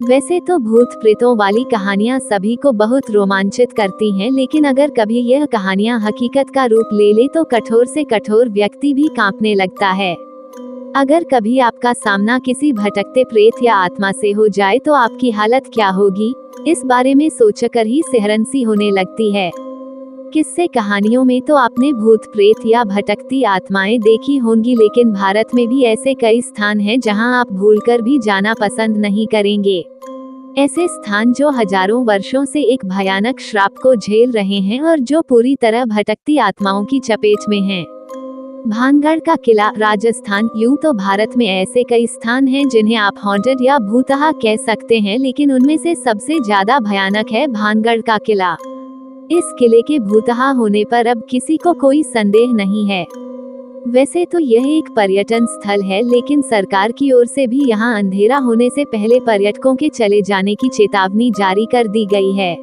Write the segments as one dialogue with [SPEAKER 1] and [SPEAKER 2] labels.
[SPEAKER 1] वैसे तो भूत प्रेतों वाली कहानियाँ सभी को बहुत रोमांचित करती हैं, लेकिन अगर कभी यह कहानियाँ हकीकत का रूप ले ले तो कठोर से कठोर व्यक्ति भी कांपने लगता है। अगर कभी आपका सामना किसी भटकते प्रेत या आत्मा से हो जाए तो आपकी हालत क्या होगी, इस बारे में सोचकर ही सिहरन सी होने लगती है। किस्से कहानियों में तो आपने भूत प्रेत या भटकती आत्माएं देखी होंगी, लेकिन भारत में भी ऐसे कई स्थान हैं जहां आप भूलकर भी जाना पसंद नहीं करेंगे। ऐसे स्थान जो हजारों वर्षों से एक भयानक श्राप को झेल रहे हैं और जो पूरी तरह भटकती आत्माओं की चपेट में हैं। भानगढ़ का किला, राजस्थान। यूं तो भारत में ऐसे कई स्थान हैं जिन्हें आप हॉन्टेड या भूतहा कह सकते हैं, लेकिन उनमें से सबसे ज्यादा भयानक है भानगढ़ का किला। इस किले के भूतहा होने पर अब किसी को कोई संदेह नहीं है। वैसे तो यह एक पर्यटन स्थल है, लेकिन सरकार की ओर से भी यहाँ अंधेरा होने से पहले पर्यटकों के चले जाने की चेतावनी जारी कर दी गई है।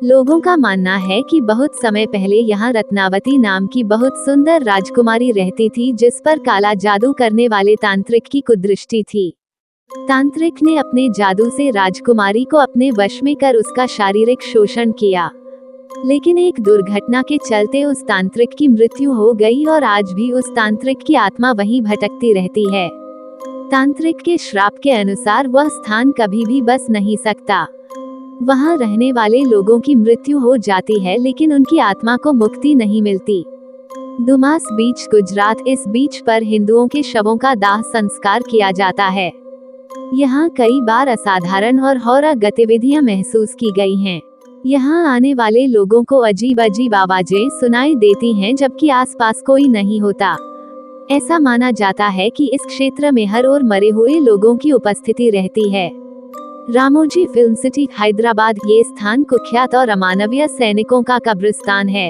[SPEAKER 1] लोगों का मानना है कि बहुत समय पहले यहाँ रत्नावती नाम की बहुत सुंदर राजकुमारी रहती थी, जिस पर काला जादू करने वाले तांत्रिक की कुदृष्टि थी। तांत्रिक ने अपने जादू से राजकुमारी को अपने वश में कर उसका शारीरिक शोषण किया, लेकिन एक दुर्घटना के चलते उस तांत्रिक की मृत्यु हो गई और आज भी उस तांत्रिक की आत्मा वहीं भटकती रहती है। तांत्रिक के श्राप के अनुसार वह स्थान कभी भी बस नहीं सकता। वहां रहने वाले लोगों की मृत्यु हो जाती है, लेकिन उनकी आत्मा को मुक्ति नहीं मिलती। दुमास बीच, गुजरात। इस बीच पर हिंदुओं के शवों का दाह संस्कार किया जाता है। यहाँ कई बार असाधारण और हॉरर गतिविधियां महसूस की गई हैं। यहाँ आने वाले लोगों को अजीब अजीब आवाजें सुनाई देती हैं, जबकि आसपास कोई नहीं होता। ऐसा माना जाता है कि इस क्षेत्र में हर ओर मरे हुए लोगों की उपस्थिति रहती है। Ramoji film city, Hyderabad. ये स्थान कुख्यात और अमानवीय सैनिकों का कब्रिस्तान है।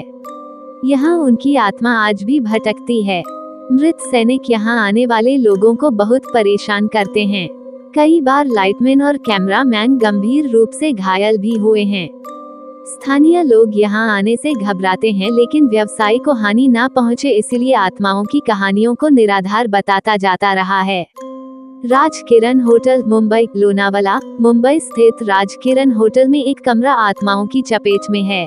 [SPEAKER 1] यहाँ उनकी आत्मा आज भी भटकती है। मृत सैनिक यहाँ आने वाले लोगों को बहुत परेशान करते हैं। कई बार लाइटमैन और कैमरामैन गंभीर रूप से घायल भी हुए हैं। स्थानीय लोग यहाँ आने से घबराते हैं, लेकिन व्यवसाय को हानि ना पहुँचे इसलिए आत्माओं की कहानियों को निराधार बताता जाता रहा है। राजकिरण होटल, मुंबई। लोनावाला, मुंबई स्थित राजकिरण होटल में एक कमरा आत्माओं की चपेट में है।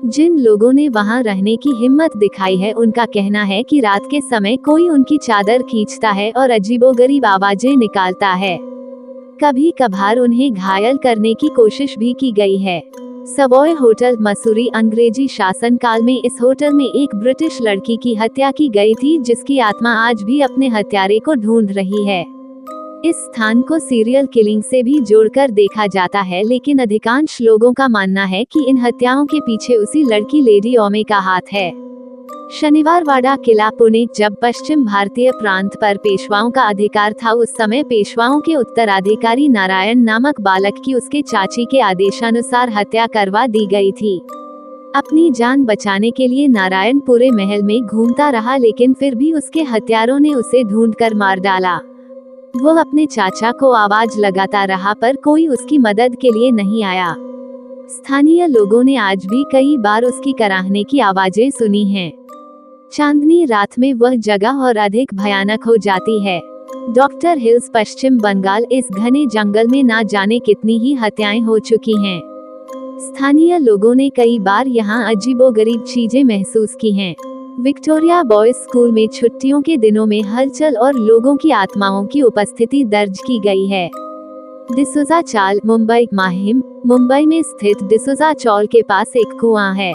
[SPEAKER 1] जिन लोगों ने वहां रहने की हिम्मत दिखाई है, उनका कहना है कि रात के समय कोई उनकी चादर खींचता है और अजीबोगरीब आवाजें निकालता है। कभी कभार उन्हें घायल करने की कोशिश भी की गई है। Savoy hotel, Mussoorie. अंग्रेजी शासनकाल में इस होटल में एक ब्रिटिश लड़की की हत्या की गई थी, जिसकी आत्मा आज भी अपने हत्यारे को ढूंढ रही है। इस स्थान को सीरियल किलिंग से भी जोड़कर देखा जाता है, लेकिन अधिकांश लोगों का मानना है कि इन हत्याओं के पीछे उसी लड़की लेडी ओमे का हाथ है। शनिवारवाड़ा किला, पुणे। जब पश्चिम भारतीय प्रांत पर पेशवाओं का अधिकार था, उस समय पेशवाओं के उत्तराधिकारी नारायण नामक बालक की उसके चाची के आदेशानुसार हत्या करवा दी गई थी। अपनी जान बचाने के लिए नारायण पूरे महल में घूमता रहा, लेकिन फिर भी उसके हत्यारों ने उसे ढूंढकर मार डाला। वो अपने चाचा को आवाज लगाता रहा, पर कोई उसकी मदद के लिए नहीं आया। स्थानीय लोगों ने आज भी कई बार उसकी कराहने की आवाजें सुनी हैं। चांदनी रात में वह जगह और अधिक भयानक हो जाती है। डॉक्टर हिल्स, पश्चिम बंगाल। इस घने जंगल में ना जाने कितनी ही हत्याएं हो चुकी हैं। स्थानीय लोगों ने कई बार यहाँ अजीबोगरीब चीजें महसूस की हैं। विक्टोरिया बॉयज स्कूल में छुट्टियों के दिनों में हलचल और लोगों की आत्माओं की उपस्थिति दर्ज की गई है। डिसूजा चाल, मुंबई। माहिम, मुंबई में स्थित डिसूजा चौल के पास एक कुआं है।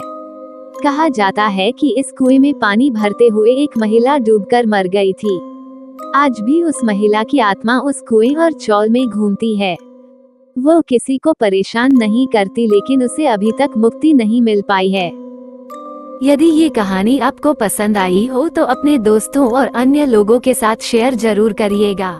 [SPEAKER 1] कहा जाता है कि इस कुएं में पानी भरते हुए एक महिला डूबकर मर गई थी। आज भी उस महिला की आत्मा उस कुएं और चौल में घूमती है। वो किसी को परेशान नहीं करती, लेकिन उसे अभी तक मुक्ति नहीं मिल पाई है।
[SPEAKER 2] यदि ये कहानी आपको पसंद आई हो तो अपने दोस्तों और अन्य लोगों के साथ शेयर जरूर करिएगा।